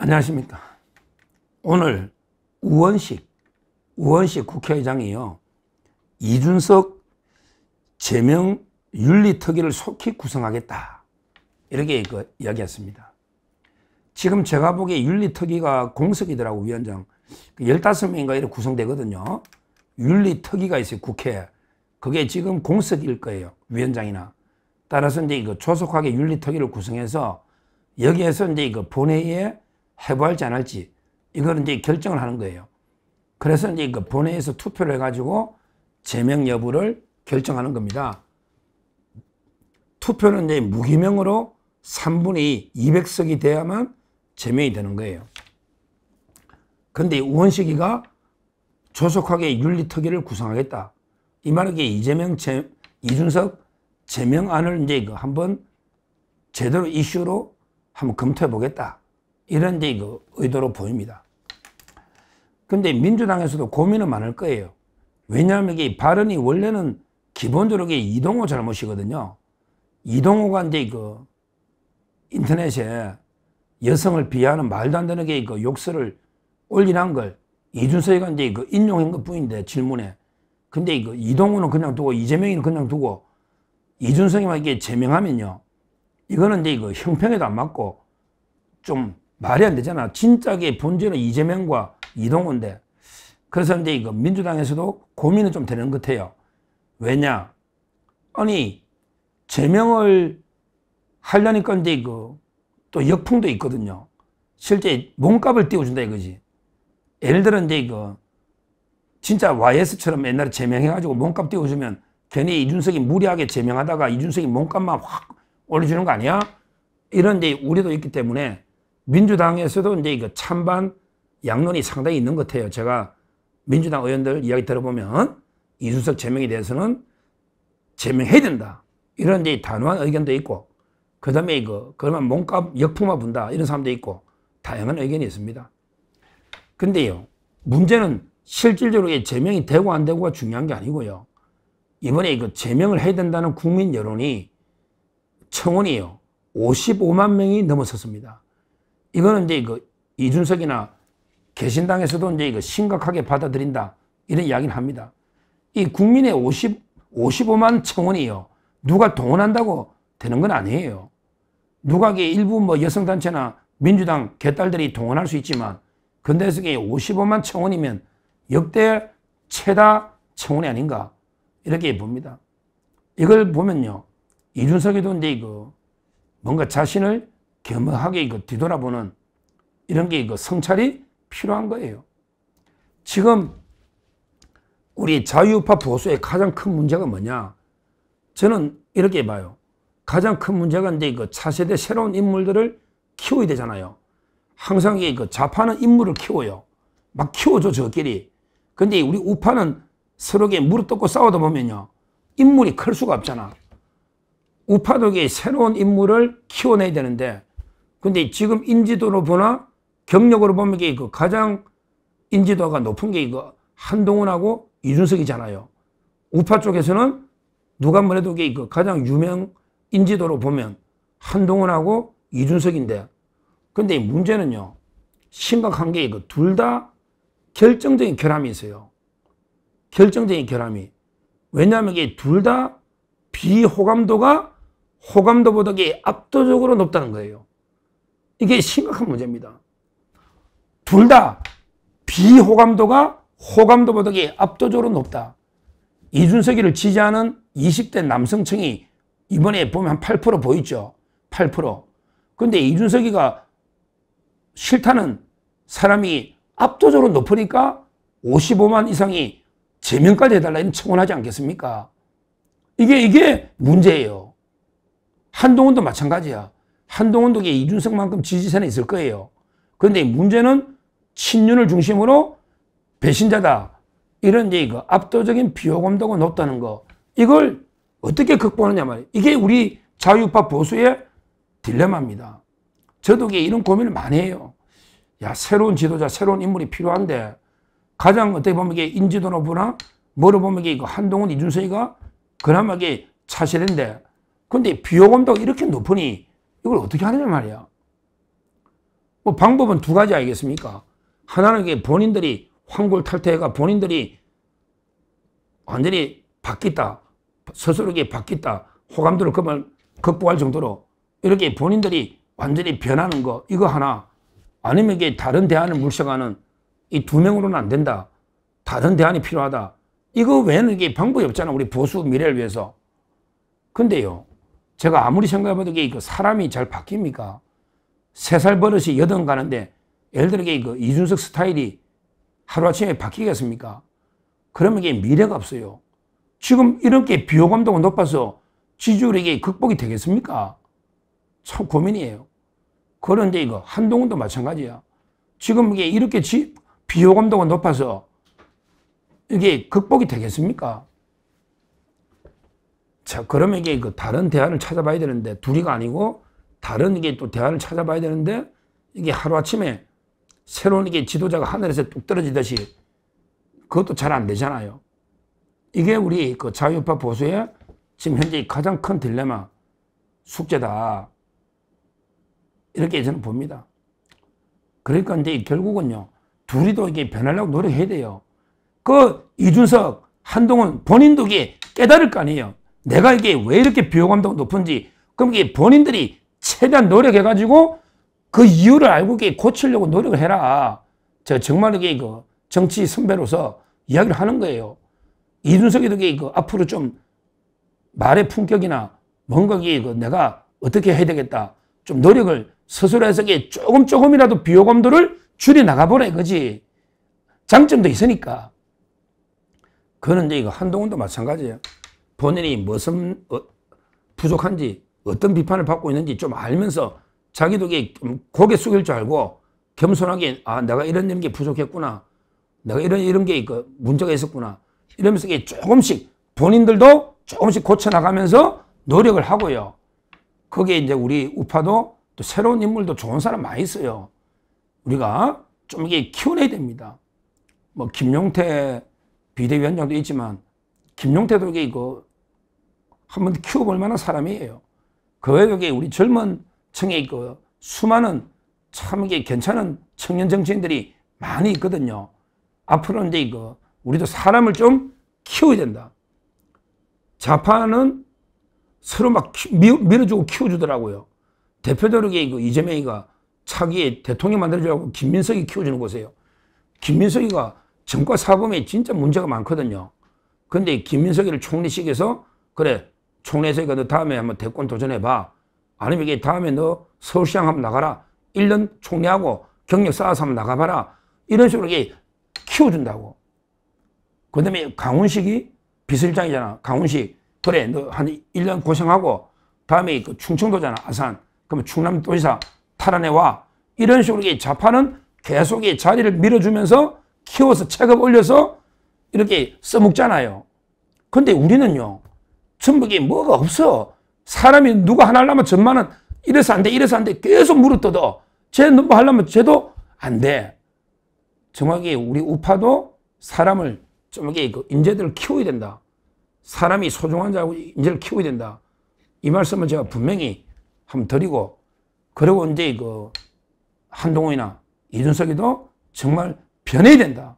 안녕하십니까. 오늘 우원식 국회의장이요, 이준석 제명 윤리특위를 속히 구성하겠다, 이렇게 이야기했습니다. 지금 제가 보기에 윤리특위가 공석이더라고. 위원장 15명인가 이렇게 구성되거든요. 윤리특위가 있어요, 국회에. 그게 지금 공석일 거예요, 위원장이나. 따라서 이제 이거 조속하게 윤리특위를 구성해서 여기에서 이제 이거 본회의에 해부할지 안 할지, 이거는 이제 결정을 하는 거예요. 그래서 이제 그 본회의에서 투표를 해가지고 제명 여부를 결정하는 겁니다. 투표는 이제 무기명으로 3분의 2, 200석이 돼야만 제명이 되는 거예요. 근데 우원식이가 조속하게 윤리특위를 구성하겠다, 이 말은 이준석 제명안을 이제 한번 제대로 이슈로 한번 검토해 보겠다, 이런 이제 의도로 보입니다. 근데 민주당에서도 고민은 많을 거예요. 왜냐하면 이 발언이 원래는 기본적으로 이동호 잘못이거든요. 이동호가 이제 인터넷에 여성을 비하하는 말도 안 되는 욕설을 올리는 걸 이준석이가 이제 인용한 것 뿐인데, 질문에. 근데 이동호는 그냥 두고 이재명이는 그냥 두고 이준석이만 이게 제명하면요, 이거는 이제 형평에도 안 맞고 좀 말이 안 되잖아. 진짜게 본질은 이재명과 이동호인데. 그래서 이제 민주당에서도 고민은 좀 되는 것 같아요. 왜냐? 아니, 제명을 하려니까 이제 또 역풍도 있거든요. 실제 몸값을 띄워준다 이거지. 예를 들어 이제 진짜 YS처럼 옛날에 제명해가지고 몸값 띄워주면 괜히 이준석이 무리하게 제명하다가 이준석이 몸값만 확 올려주는 거 아니야? 이런 이제 우려도 있기 때문에 민주당에서도 이제 찬반 양론이 상당히 있는 것 같아요. 제가 민주당 의원들 이야기 들어보면 이준석 제명에 대해서는 제명해야 된다, 이런 이제 단호한 의견도 있고, 그 다음에 그러면 몸값 역풍만 분다, 이런 사람도 있고, 다양한 의견이 있습니다. 근데요, 문제는 실질적으로 제명이 되고 안 되고가 중요한 게 아니고요. 이번에 제명을 해야 된다는 국민 여론이 청원이요, 55만 명이 넘어섰습니다. 이거는 이제 이준석이나 개신당에서도 이제 심각하게 받아들인다, 이런 이야기를 합니다. 이 국민의 55만 청원이요, 누가 동원한다고 되는 건 아니에요. 누가 일부 여성단체나 민주당 개딸들이 동원할 수 있지만, 근데서 55만 청원이면 역대 최다 청원이 아닌가, 이렇게 봅니다. 이걸 보면요, 이준석이도 이제 뭔가 자신을 겸허하게 뒤돌아보는 이런 게 성찰이 필요한 거예요. 지금 우리 자유우파 보수의 가장 큰 문제가 뭐냐? 저는 이렇게 봐요. 가장 큰 문제가 이제 차세대 새로운 인물들을 키워야 되잖아요. 항상 좌파는 인물을 키워요. 막 키워줘, 저끼리. 근데 우리 우파는 서로에게 무릎 꿇고 싸우다 보면요, 인물이 클 수가 없잖아. 우파도 새로운 인물을 키워내야 되는데, 근데 지금 인지도로 보나 경력으로 보면 가장 인지도가 높은 게 한동훈하고 이준석이잖아요. 우파 쪽에서는 누가 뭐래도 가장 유명 인지도로 보면 한동훈하고 이준석인데, 근데 문제는요, 심각한 게 둘 다 결정적인 결함이 있어요. 결정적인 결함이. 왜냐하면 둘 다 비호감도가 호감도보다 압도적으로 높다는 거예요. 이게 심각한 문제입니다. 둘 다 비호감도가 호감도보다 압도적으로 높다. 이준석이를 지지하는 20대 남성층이 이번에 보면 한 8% 보이죠. 8%. 근데 이준석이가 싫다는 사람이 압도적으로 높으니까 55만 이상이 제명까지 해달라, 이런 청원하지 않겠습니까? 이게 문제예요. 한동훈도 마찬가지야. 한동훈도 이준석만큼 지지세는 있을 거예요. 그런데 문제는 친윤을 중심으로 배신자다, 이런 이제 압도적인 비호감도가 높다는 거, 이걸 어떻게 극복하느냐 말이에요. 이게 우리 자유우파 보수의 딜레마입니다. 저도 이런 고민을 많이 해요. 야, 새로운 지도자, 새로운 인물이 필요한데, 가장 어떻게 보면 인지도로 보나 뭐로 보면 한동훈, 이준석이가 그나마 차세대인데, 근데 비호감도가 이렇게 높으니 이걸 어떻게 하느냐 말이야. 뭐 방법은 두 가지 아니겠습니까? 하나는 이게 본인들이 황골탈퇴해가 본인들이 완전히 바뀌었다. 스스로 이게 바뀌었다. 호감도를 극복할 정도로 이렇게 본인들이 완전히 변하는 거, 이거 하나. 아니면 이게 다른 대안을 물색하는 이 두 명으로는 안 된다. 다른 대안이 필요하다. 이거 외에는 이게 방법이 없잖아. 우리 보수 미래를 위해서. 근데요, 제가 아무리 생각해봐도 이게 사람이 잘 바뀝니까? 3살 버릇이 8 가는데, 예를 들어 이게 이준석 스타일이 하루아침에 바뀌겠습니까? 그러면 이게 미래가 없어요. 지금 이렇게 비호감도가 높아서 지지율이 이게 극복이 되겠습니까? 참 고민이에요. 그런데 이거 한동훈도 마찬가지야. 지금 이게 이렇게 비호감도가 높아서 이게 극복이 되겠습니까? 자, 그러면 이게 다른 대안을 찾아봐야 되는데, 둘이가 아니고 다른 이게 또 대안을 찾아봐야 되는데, 이게 하루아침에 새로운 이게 지도자가 하늘에서 뚝 떨어지듯이 그것도 잘 안 되잖아요. 이게 우리 자유우파 보수의 지금 현재 가장 큰 딜레마, 숙제다. 이렇게 저는 봅니다. 그러니까 이제 결국은요, 둘이도 이게 변하려고 노력해야 돼요. 이준석, 한동훈 본인도 이게 깨달을 거 아니에요. 내가 이게 왜 이렇게 비호감도가 높은지. 그럼 이게 본인들이 최대한 노력해가지고 그 이유를 알고 이게 고치려고 노력을 해라. 제가 정말 이게 정치 선배로서 이야기를 하는 거예요. 이준석이도 이게 앞으로 좀 말의 품격이나 뭔가 이게 내가 어떻게 해야 되겠다. 좀 노력을 스스로 해서 이게 조금이라도 비호감도를 줄여 나가보라 이거지. 장점도 있으니까. 그런 이제 한동훈도 마찬가지예요. 본인이 무슨 부족한지, 어떤 비판을 받고 있는지 좀 알면서 자기도 이게 고개 숙일 줄 알고 겸손하게, 아, 내가 이런 게 부족했구나. 내가 이런 게 문제가 있었구나. 이러면서 이게 조금씩 본인들도 조금씩 고쳐나가면서 노력을 하고요. 거기에 이제 우리 우파도 또 새로운 인물도 좋은 사람 많이 있어요. 우리가 좀 이게 키워내야 됩니다. 뭐 김용태 비대위원장도 있지만 김용태도 이게 한번 키워볼 만한 사람이에요. 그 외에 우리 젊은 층에 수많은 참 이게 괜찮은 청년 정치인들이 많이 있거든요. 앞으로는 이제 우리도 사람을 좀 키워야 된다. 좌파는 서로 막 밀어주고 키워주더라고요. 대표적으로 이재명이가 차기에 대통령 만들어주려고 김민석이 키워주는 곳이에요. 김민석이가 정과 사범에 진짜 문제가 많거든요. 근데 김민석이를 총리직에서, 그래, 총리에서 너 다음에 한번 대권 도전해봐. 아니면 이게 다음에 너 서울시장 한번 나가라. 1년 총리하고 경력 쌓아서 한번 나가봐라. 이런 식으로 이게 키워준다고. 그 다음에 강훈식이 비서실장이잖아. 강훈식. 그래, 너 한 1년 고생하고 다음에 충청도잖아. 아산. 그러면 충남도지사 탈환해와. 이런 식으로 이게 좌파는 계속 자리를 밀어주면서 키워서 체급 올려서 이렇게 써먹잖아요. 근데 우리는요, 전부 이게 뭐가 없어. 사람이 누가 하나 하려면 전만은 이래서 안 돼, 이래서 안 돼. 계속 물어뜯어. 쟤는 뭐 하려면 쟤도 안 돼. 정확히 우리 우파도 사람을 좀 이게 인재들을 키워야 된다. 사람이 소중한 자고 인재를 키워야 된다. 이 말씀은 제가 분명히 한번 드리고, 그리고 이제 한동훈이나 이준석이도 정말 변해야 된다.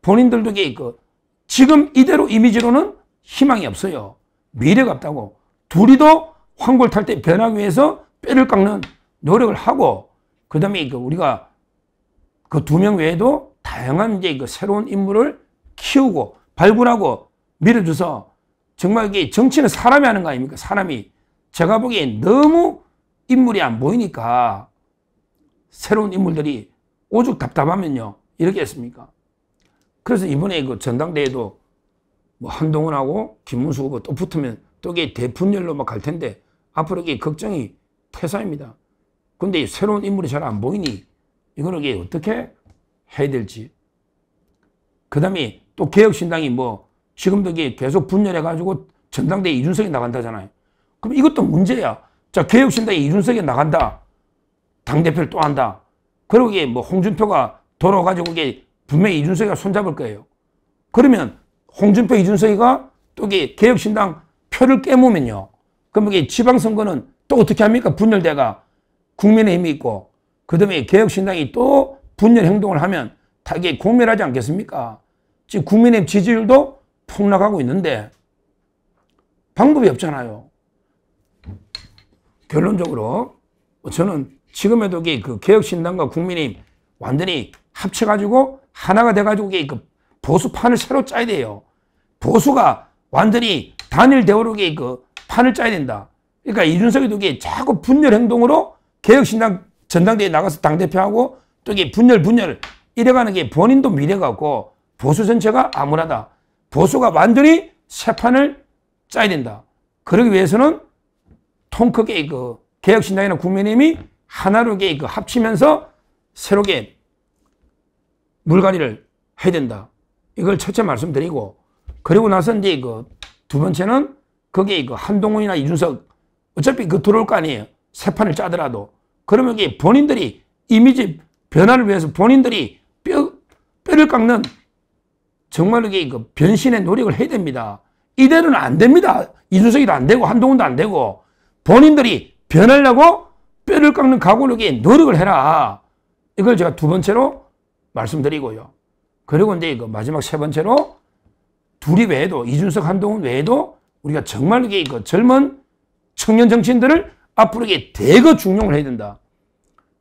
본인들도 이게 지금 이대로 이미지로는 희망이 없어요. 미래가 없다고. 둘이도 황골탈퇴 변하기 위해서 뼈를 깎는 노력을 하고, 그 다음에 우리가 그 2명 외에도 다양한 이제 새로운 인물을 키우고 발굴하고 밀어줘서, 정말 이게 정치는 사람이 하는 거 아닙니까? 사람이. 제가 보기엔 너무 인물이 안 보이니까 새로운 인물들이 오죽 답답하면요, 이렇게 했습니까? 그래서 이번에 전당대회도 뭐 한동훈하고 김문수 후보 또 붙으면 또 이게 대분열로 막 갈 텐데, 앞으로 이게 걱정이 태산입니다. 근데 새로운 인물이 잘 안 보이니 이거는 이게 어떻게 해야 될지. 그 다음에 또 개혁신당이 뭐 지금도 이게 계속 분열해가지고 전당대회 이준석이 나간다잖아요. 그럼 이것도 문제야. 자, 개혁신당에 이준석이 나간다. 당대표를 또 한다. 그리고 이게 뭐 홍준표가 돌아가지고 이게 분명히 이준석이가 손잡을 거예요. 그러면 홍준표, 이준석이가 또 이게 개혁신당 표를 깨무면요, 그럼 이게 지방선거는 또 어떻게 합니까? 분열대가 국민의힘이 있고, 그 다음에 개혁신당이 또 분열 행동을 하면 다 이게 공멸하지 않겠습니까? 지금 국민의힘 지지율도 폭락하고 있는데 방법이 없잖아요. 결론적으로 저는 지금에도 그 개혁신당과 국민의힘 완전히 합쳐가지고 하나가 돼가지고 그 보수판을 새로 짜야 돼요. 보수가 완전히 단일 대우로 그 판을 짜야 된다. 그러니까 이준석이도 자꾸 분열 행동으로 개혁신당 전당대회에 나가서 당대표하고 또 이게 분열 이래가는 게 본인도 미래가 없고 보수 전체가 암울하다. 보수가 완전히 새 판을 짜야 된다. 그러기 위해서는 통크게 그 개혁신당이나 국민의힘이 하나로 그 합치면서 새롭게 물갈이를 해야 된다. 이걸 첫째 말씀드리고, 그리고 나서 이제 그 두 번째는 거기에 그 한동훈이나 이준석 어차피 그 들어올 거 아니에요. 새 판을 짜더라도. 그러면 이게 본인들이 이미지 변화를 위해서 본인들이 뼈를 깎는 정말 이게 그 변신의 노력을 해야 됩니다. 이대로는 안 됩니다. 이준석이도 안 되고 한동훈도 안 되고 본인들이 변하려고 뼈를 깎는 각오로 노력을 해라. 이걸 제가 두 번째로 말씀드리고요. 그리고 이제 그 마지막 세 번째로 둘이 외에도 이준석 한동훈 외에도 우리가 정말 이게 그 젊은 청년 정치인들을 앞으로 이게 대거 중용을 해야 된다.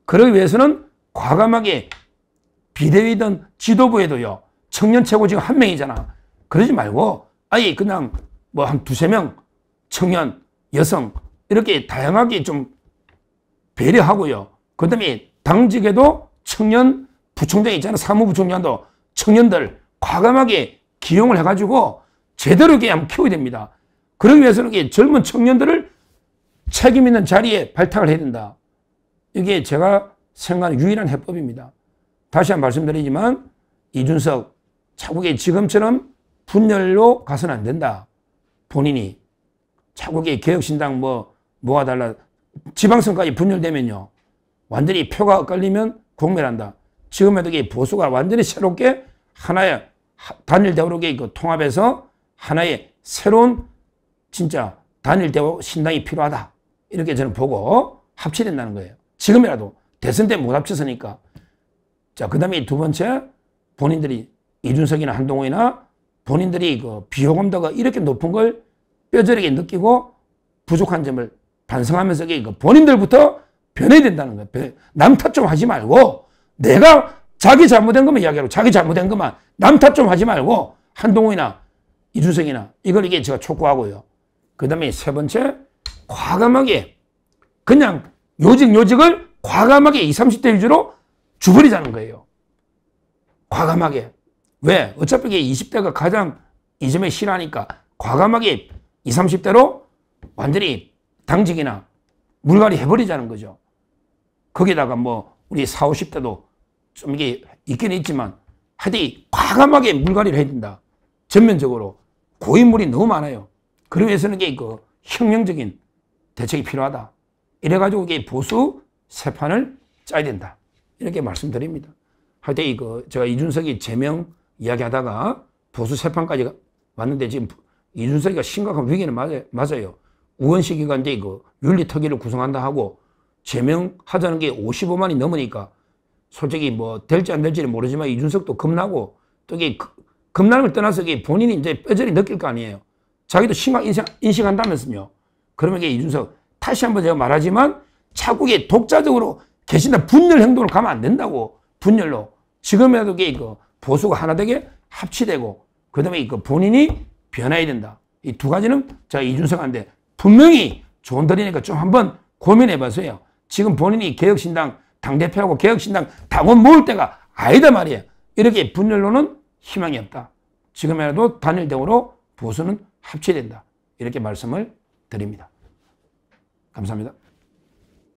그러기 위해서는 과감하게 비대위든 지도부에도요. 청년 최고 지금 한 명이잖아. 그러지 말고 아예 그냥 뭐 한 두세 명 청년, 여성 이렇게 다양하게 좀 배려하고요. 그 다음에 당직에도 청년 부총장 있잖아. 사무부총장도 청년들 과감하게 기용을 해가지고 제대로 이렇게 한번 키워야 됩니다. 그러기 위해서는 이게 젊은 청년들을 책임 있는 자리에 발탁을 해야 된다. 이게 제가 생각하는 유일한 해법입니다. 다시 한번 말씀드리지만 이준석 자국에 지금처럼 분열로 가서는 안 된다. 본인이 자국에 개혁신당 뭐가 달라. 지방선까지 분열되면요. 완전히 표가 엇갈리면 공멸한다. 지금에도 보수가 완전히 새롭게 하나의 단일 대우로 그 통합해서 하나의 새로운 진짜 단일 대우 신당이 필요하다. 이렇게 저는 보고 합쳐야 된다는 거예요. 지금이라도 대선 때 못 합쳐서니까. 자, 그 다음에 두 번째 본인들이 이준석이나 한동훈이나 본인들이 그 비호감도가 이렇게 높은 걸 뼈저리게 느끼고 부족한 점을 반성하면서 그 본인들부터 변해야 된다는 거예요. 남 탓 좀 하지 말고 내가 자기 잘못된 것만 이야기하고 자기 잘못된 것만 남 탓 좀 하지 말고 한동훈이나 이준석이나 이걸 이게 제가 촉구하고요. 그 다음에 세 번째 과감하게 그냥 요직을 과감하게 20, 30대 위주로 줘버리자는 거예요. 과감하게. 왜? 어차피 이게 20대가 가장 이재명이 싫어하니까 과감하게 20, 30대로 완전히 당직이나 물갈이 해버리자는 거죠. 거기다가 뭐 우리 40, 50대도 좀 이게 있긴 있지만 하여튼 과감하게 물갈이를 해야 된다. 전면적으로. 고인물이 너무 많아요. 그러기 위해서는 이게 그 혁명적인 대책이 필요하다. 이래가지고 이게 보수 새 판을 짜야 된다. 이렇게 말씀드립니다. 하여튼 제가 이준석이 제명 이야기하다가 보수 새 판까지 왔는데 지금 이준석이가 심각한 위기는 맞아요. 우원식이가 이제 윤리특위를 구성한다 하고 제명하자는 게 55만이 넘으니까 솔직히 뭐 될지 안 될지는 모르지만 이준석도 겁나고 또 이게 겁나는 걸 떠나서 이게 본인이 이제 뼈저리 느낄 거 아니에요. 자기도 심각 인식한다면서요. 그러면 이게 이준석 다시 한번 제가 말하지만 자꾸 이게 독자적으로 계신다 분열 행동을 가면 안 된다고. 분열로. 지금이라도 이게 보수가 하나 되게 합치되고 그다음에 본인이 변해야 된다. 이 두 가지는 제가 이준석한테 분명히 조언드리니까 좀 한번 고민해 보세요. 지금 본인이 개혁신당 당대표하고 개혁신당 당원 모을 때가 아니다 말이에요. 이렇게 분열로는 희망이 없다. 지금이라도 단일대우로 보수는 합치된다. 이렇게 말씀을 드립니다. 감사합니다.